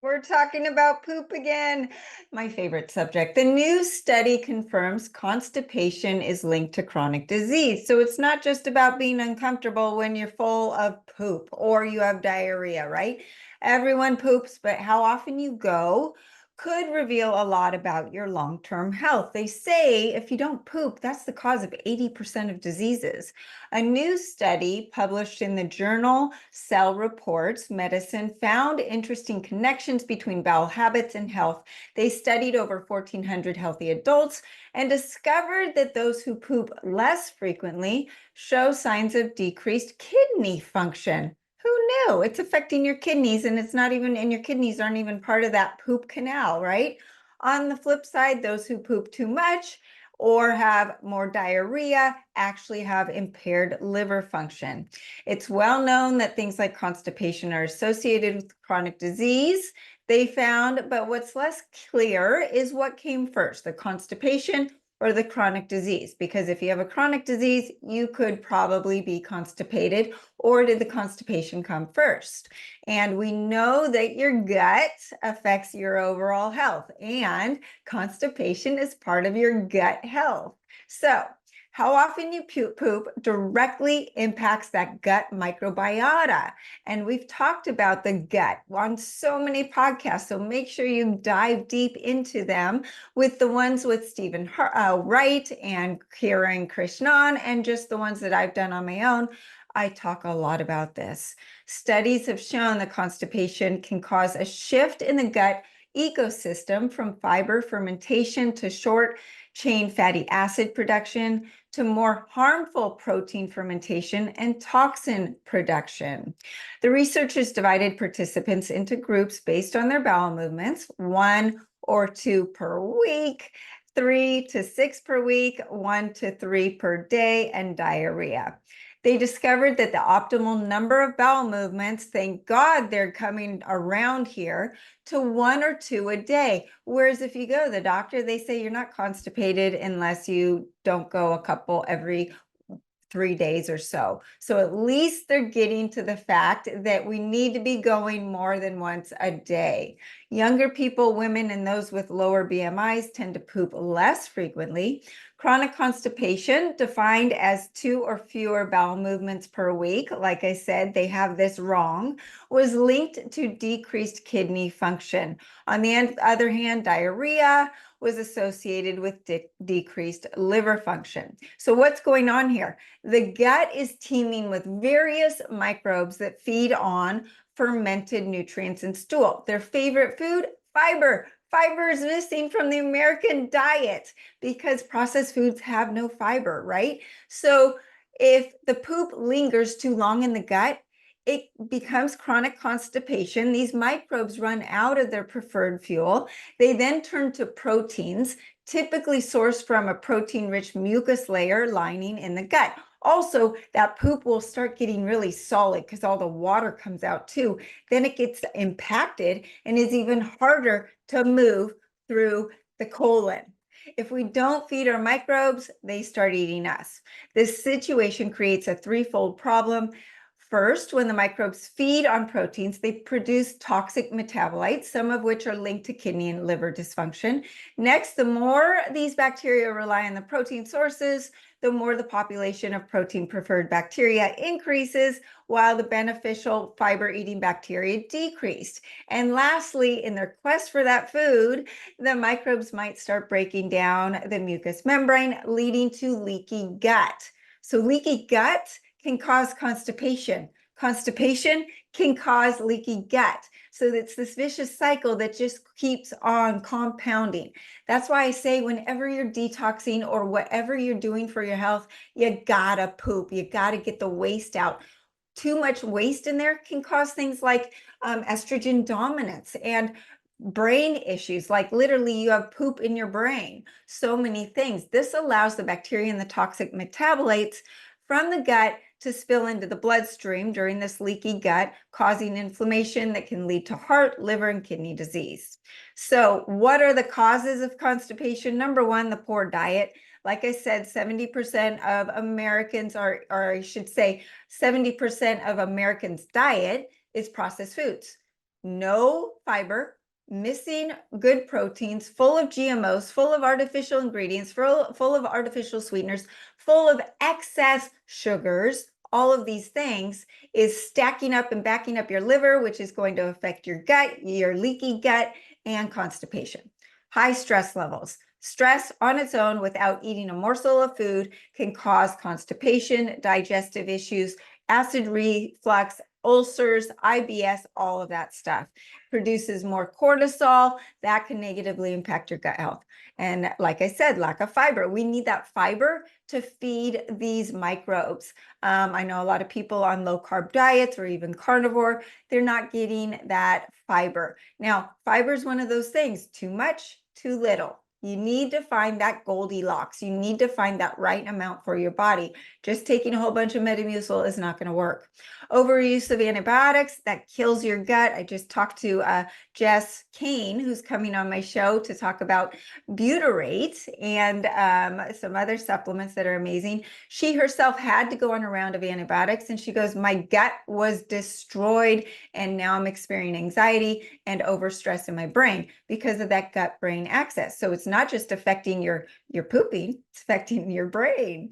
We're talking about poop again, my favorite subject. The new study confirms constipation is linked to chronic disease. So it's not just about being uncomfortable when you're full of poop or you have diarrhea, right? Everyone poops, but how often you go could reveal a lot about your long-term health. They say if you don't poop, that's the cause of 80% of diseases. A new study published in the journal Cell Reports Medicine found interesting connections between bowel habits and health. They studied over 1,400 healthy adults and discovered that those who poop less frequently show signs of decreased kidney function. Who knew? It's affecting your kidneys, and it's not even, and your kidneys aren't even part of that poop canal, right? On the flip side, those who poop too much or have more diarrhea actually have impaired liver function. It's well known that things like constipation are associated with chronic disease, they found, but what's less clear is what came first, the constipation or the chronic disease. Because if you have a chronic disease, you could probably be constipated, or did the constipation come first? And we know that your gut affects your overall health, and constipation is part of your gut health. So how often you poop directly impacts that gut microbiota. And we've talked about the gut on so many podcasts, so make sure you dive deep into them with the ones with Stephen Wright and Kiran Krishnan, and just the ones that I've done on my own. I talk a lot about this. Studies have shown that constipation can cause a shift in the gut ecosystem from fiber fermentation to short chain fatty acid production to more harmful protein fermentation and toxin production. The researchers divided participants into groups based on their bowel movements, 1 or 2 per week, 3 to 6 per week, 1 to 3 per day, and diarrhea. They discovered that the optimal number of bowel movements, thank God they're coming around here, to 1 or 2 a day. Whereas if you go to the doctor, they say you're not constipated unless you don't go a couple every 3 days or so. So at least they're getting to the fact that we need to be going more than once a day. Younger people, women, and those with lower BMIs tend to poop less frequently. Chronic constipation, defined as 2 or fewer bowel movements per week, like I said, they have this wrong, was linked to decreased kidney function. On the other hand, diarrhea was associated with decreased liver function. So what's going on here? The gut is teeming with various microbes that feed on fermented nutrients in stool. Their favorite food, fiber. Fiber is missing from the American diet because processed foods have no fiber, right? So if the poop lingers too long in the gut, it becomes chronic constipation. These microbes run out of their preferred fuel. They then turn to proteins, typically sourced from a protein-rich mucus layer lining in the gut. Also, that poop will start getting really solid because all the water comes out too. Then it gets impacted and is even harder to move through the colon. If we don't feed our microbes, they start eating us. This situation creates a threefold problem. First, when the microbes feed on proteins, they produce toxic metabolites, some of which are linked to kidney and liver dysfunction. Next, the more these bacteria rely on the protein sources, the more the population of protein-preferred bacteria increases, while the beneficial fiber-eating bacteria decreased. And lastly, in their quest for that food, the microbes might start breaking down the mucous membrane, leading to leaky gut. So leaky gut can cause constipation. Constipation can cause leaky gut. So it's this vicious cycle that just keeps on compounding. That's why I say whenever you're detoxing or whatever you're doing for your health, you gotta poop. You gotta get the waste out. Too much waste in there can cause things like estrogen dominance and brain issues, like literally you have poop in your brain. So many things. This allows the bacteria and the toxic metabolites from the gut to spill into the bloodstream during this leaky gut, causing inflammation that can lead to heart, liver, and kidney disease. So what are the causes of constipation? Number one, the poor diet. Like I said, 70% of Americans or I should say 70% of Americans' diet is processed foods. no fiber, missing good proteins, full of GMOs, full of artificial ingredients, full of artificial sweeteners, full of excess sugars. All of these things is stacking up and backing up your liver, which is going to affect your gut, your leaky gut, and constipation. High stress levels. Stress on its own without eating a morsel of food can cause constipation, digestive issues, acid reflux, ulcers, IBS, all of that stuff. Produces more cortisol that can negatively impact your gut health. And like I said, lack of fiber. We need that fiber to feed these microbes. I know a lot of people on low carb diets or even carnivore, they're not getting that fiber. Now, fiber is one of those things, too much, too little. You need to find that Goldilocks. You need to find that right amount for your body. Just taking a whole bunch of Metamucil is not going to work. Overuse of antibiotics, that kills your gut. I just talked to Jess Kane, who's coming on my show to talk about butyrate and some other supplements that are amazing. She herself had to go on a round of antibiotics, and she goes, my gut was destroyed, and now I'm experiencing anxiety and overstress in my brain because of that gut-brain axis. So it's not just affecting your pooping, it's affecting your brain.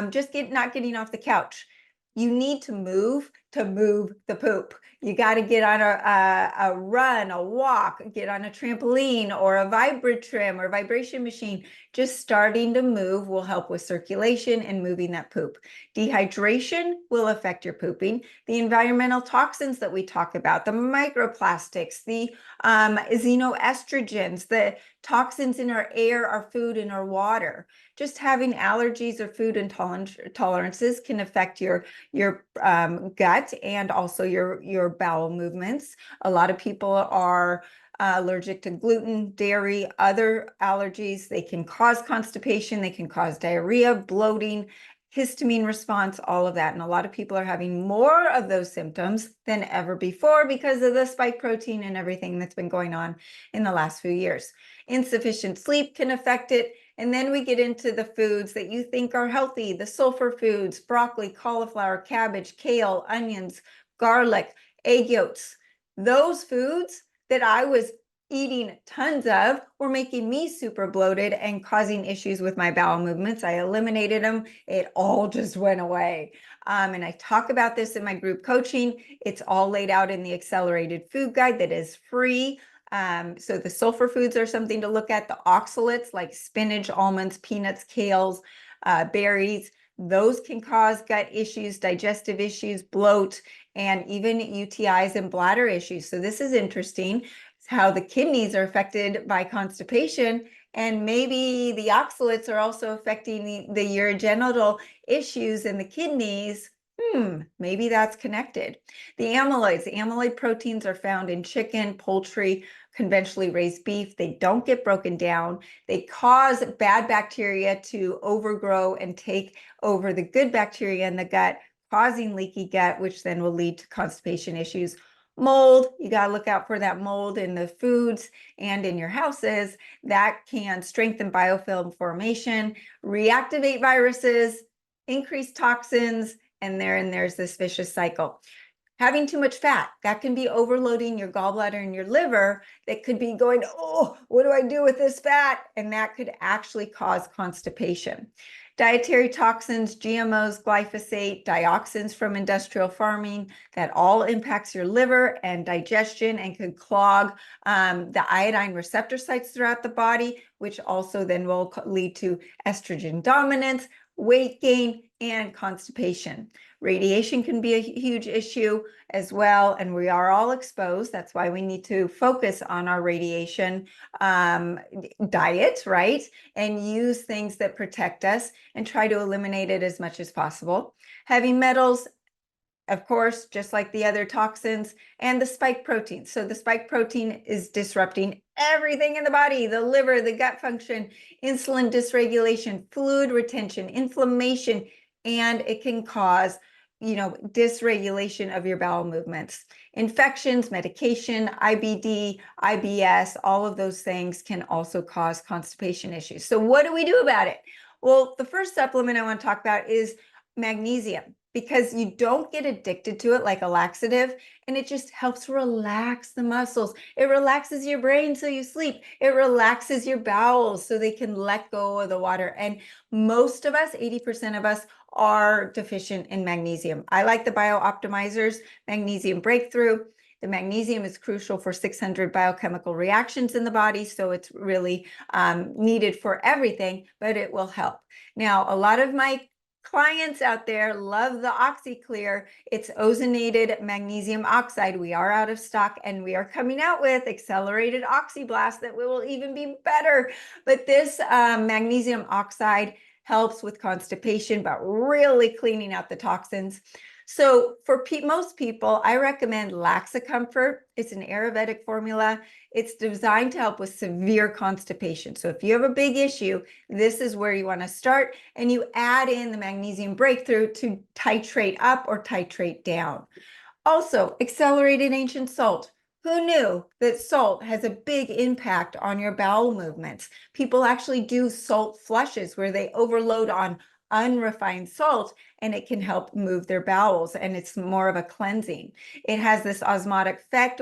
Just not getting off the couch. You need to move the poop. You got to get on a run, a walk, get on a trampoline or a vibratrim or vibration machine. Just starting to move will help with circulation and moving that poop. Dehydration will affect your pooping. The environmental toxins that we talk about, the microplastics, the xenoestrogens, the toxins in our air, our food, and our water. Just having allergies or food intolerances can affect your gut and also your bowel movements. A lot of people are allergic to gluten, dairy, other allergies. They can cause constipation, they can cause diarrhea, bloating, histamine response, all of that. And a lot of people are having more of those symptoms than ever before because of the spike protein and everything that's been going on in the last few years. Insufficient sleep can affect it. And then we get into the foods that you think are healthy, the sulfur foods, broccoli, cauliflower, cabbage, kale, onions, garlic, egg yolks. Those foods that I was eating tons of were making me super bloated and causing issues with my bowel movements. I eliminated them. It all just went away. And I talk about this in my group coaching. It's all laid out in the accelerated food guide that is free. So the sulfur foods are something to look at. The oxalates like spinach, almonds, peanuts, kales, berries, those can cause gut issues, digestive issues, bloat, and even UTIs and bladder issues. So this is interesting, how the kidneys are affected by constipation, and maybe the oxalates are also affecting the urogenital issues in the kidneys. Maybe that's connected. The amyloid proteins are found in chicken, poultry, conventionally raised beef. They don't get broken down. They cause bad bacteria to overgrow and take over the good bacteria in the gut, causing leaky gut, which then will lead to constipation issues. Mold, you got to look out for that mold in the foods and in your houses. That can strengthen biofilm formation, reactivate viruses, increase toxins, and there's this vicious cycle. Having too much fat, that can be overloading your gallbladder and your liver. That could be going, oh, what do I do with this fat? And that could actually cause constipation. Dietary toxins, GMOs, glyphosate, dioxins from industrial farming, that all impacts your liver and digestion and could clog the iodine receptor sites throughout the body, which also then will lead to estrogen dominance, weight gain, and constipation. Radiation can be a huge issue as well, and we are all exposed. That's why we need to focus on our radiation diet, right? And use things that protect us and try to eliminate it as much as possible. Heavy metals, of course, just like the other toxins, and the spike protein. So the spike protein is disrupting everything in the body, the liver, the gut function, insulin dysregulation, fluid retention, inflammation, and it can cause, dysregulation of your bowel movements. Infections, medication, IBD, IBS, all of those things can also cause constipation issues. So what do we do about it? Well, the first supplement I want to talk about is magnesium. because you don't get addicted to it like a laxative, and it just helps relax the muscles. It relaxes your brain so you sleep. It relaxes your bowels so they can let go of the water. And most of us, 80% of us, are deficient in magnesium. I like the BioOptimizers Magnesium Breakthrough. The magnesium is crucial for 600 biochemical reactions in the body, so it's really needed for everything, but it will help. Now, a lot of my clients out there love the OxyClear. It's ozonated magnesium oxide. We are out of stock, and we are coming out with accelerated oxyblast that will even be better. But this magnesium oxide helps with constipation, but really cleaning out the toxins. So for most people, I recommend Laxacomfort. It's an Ayurvedic formula. It's designed to help with severe constipation. So if you have a big issue, this is where you want to start, and you add in the magnesium breakthrough to titrate up or titrate down. Also, accelerated ancient salt. Who knew that salt has a big impact on your bowel movements? People actually do salt flushes where they overload on unrefined salt, and it can help move their bowels, and it's more of a cleansing. It has this osmotic effect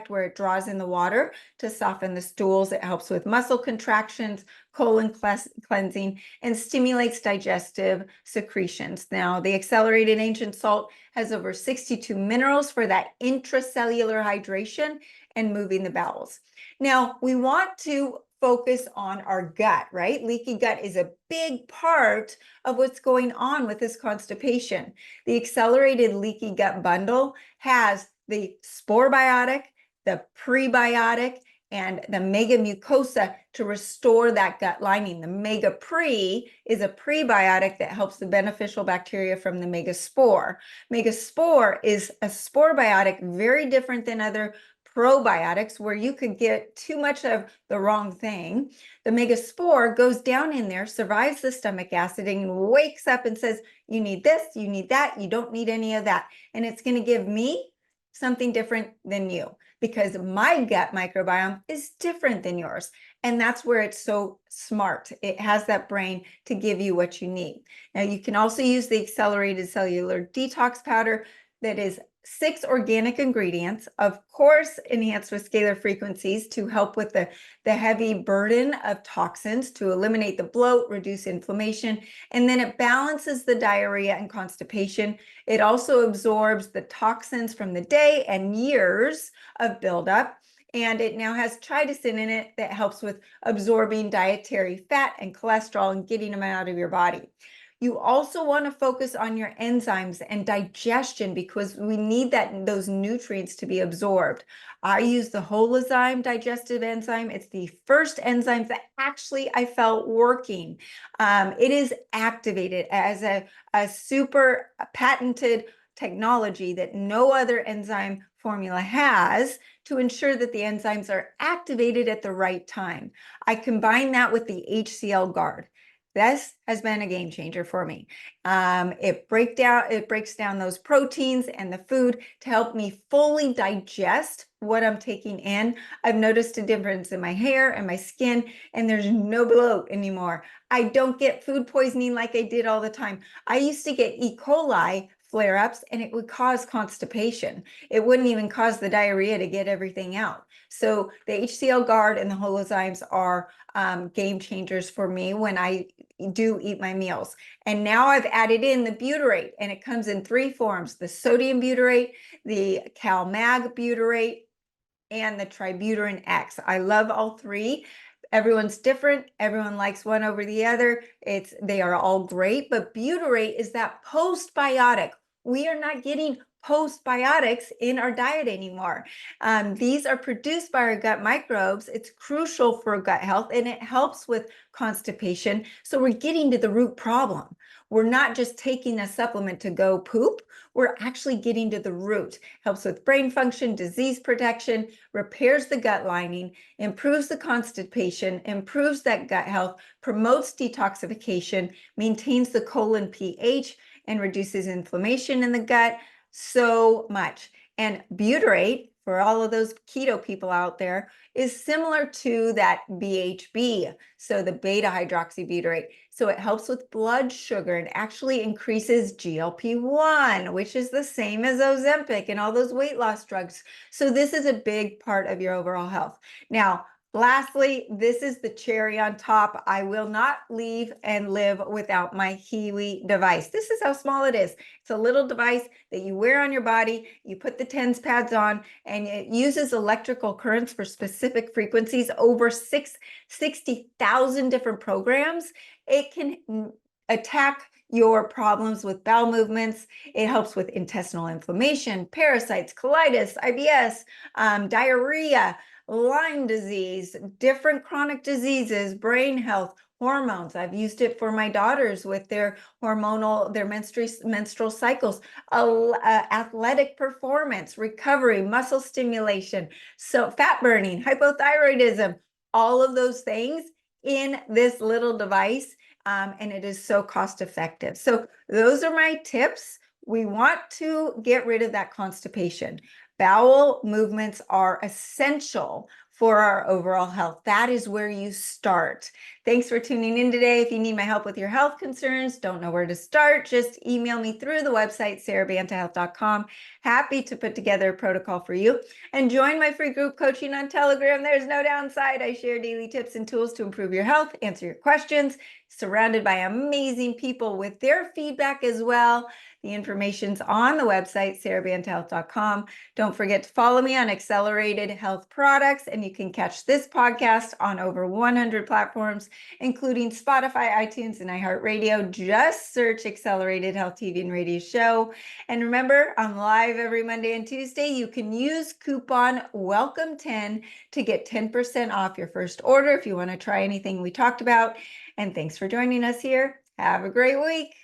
where it draws in the water to soften the stools. It helps with muscle contractions, colon cleansing, and stimulates digestive secretions. Now, the accelerated ancient salt has over 62 minerals for that intracellular hydration and moving the bowels. Now, we want to focus on our gut, right? Leaky gut is a big part of what's going on with this constipation. The accelerated leaky gut bundle has the spore biotic, the prebiotic, and the mega mucosa to restore that gut lining. The mega pre is a prebiotic that helps the beneficial bacteria from the megaspore. Megaspore is a spore biotic, very different than other probiotics where you could get too much of the wrong thing. The megaspore goes down in there, survives the stomach acid, and wakes up and says, you need this, you need that, you don't need any of that. And it's going to give me something different than you, because my gut microbiome is different than yours. And that's where it's so smart. It has that brain to give you what you need. Now, you can also use the accelerated cellular detox powder that is 6 organic ingredients, of course, enhanced with scalar frequencies to help with the heavy burden of toxins, to eliminate the bloat, reduce inflammation, and then it balances the diarrhea and constipation. It also absorbs the toxins from the day and years of buildup. And it now has chitosan in it that helps with absorbing dietary fat and cholesterol and getting them out of your body. You also want to focus on your enzymes and digestion, because we need those nutrients to be absorbed. I use the Holozyme digestive enzyme. It's the first enzyme that actually I felt working. It is activated as a super patented technology that no other enzyme formula has, to ensure that the enzymes are activated at the right time. I combine that with the HCl Guard. This has been a game changer for me. It breaks down those proteins and the food to help me fully digest what I'm taking in. I've noticed a difference in my hair and my skin, and there's no bloat anymore. I don't get food poisoning like I did all the time. I used to get E. coli flare-ups, and it would cause constipation. It wouldn't even cause the diarrhea to get everything out. So the HCl Guard and the Holozymes are game changers for me when I do eat my meals. And now I've added in the butyrate, and it comes in 3 forms: the sodium butyrate, the CalMag butyrate, and the Tributyrin X. I love all 3. Everyone's different. Everyone likes one over the other. They are all great, but butyrate is that postbiotic. We are not getting postbiotics in our diet anymore. These are produced by our gut microbes. It's crucial for gut health, and it helps with constipation. So we're getting to the root problem. We're not just taking a supplement to go poop. We're actually getting to the root. Helps with brain function, disease protection, repairs the gut lining, improves the constipation, improves that gut health, promotes detoxification, maintains the colon pH, and reduces inflammation in the gut. So much. And butyrate for all of those keto people out there, is similar to that BHB, so the beta hydroxybutyrate. So it helps with blood sugar and actually increases GLP-1, which is the same as Ozempic and all those weight loss drugs. So this is a big part of your overall health. Now, lastly, this is the cherry on top. I will not leave and live without my Hiwi device. This is how small it is. It's a little device that you wear on your body. You put the TENS pads on, and it uses electrical currents for specific frequencies, over 60,000 different programs. It can attack your problems with bowel movements. It helps with intestinal inflammation, parasites, colitis, IBS, diarrhea, Lyme disease, different chronic diseases, brain health, hormones. I've used it for my daughters with their menstrual cycles, athletic performance, recovery, muscle stimulation, so fat burning, hypothyroidism, all of those things in this little device. And it is so cost effective. So those are my tips. We want to get rid of that constipation. Bowel movements are essential for our overall health. That is where you start. Thanks for tuning in today. If you need my help with your health concerns, don't know where to start, just email me through the website, SaraBantaHealth.com. Happy to put together a protocol for you. And join my free group coaching on Telegram. There's no downside. I share daily tips and tools to improve your health, answer your questions, surrounded by amazing people with their feedback as well. The information's on the website, SaraBantaHealth.com. Don't forget to follow me on Accelerated Health Products, and you can catch this podcast on over 100 platforms, including Spotify, iTunes, and iHeartRadio. Just search Accelerated Health TV and Radio Show. And remember, I'm live every Monday and Tuesday. You can use coupon WELCOME10 to get 10% off your first order if you want to try anything we talked about. And thanks for joining us here. Have a great week.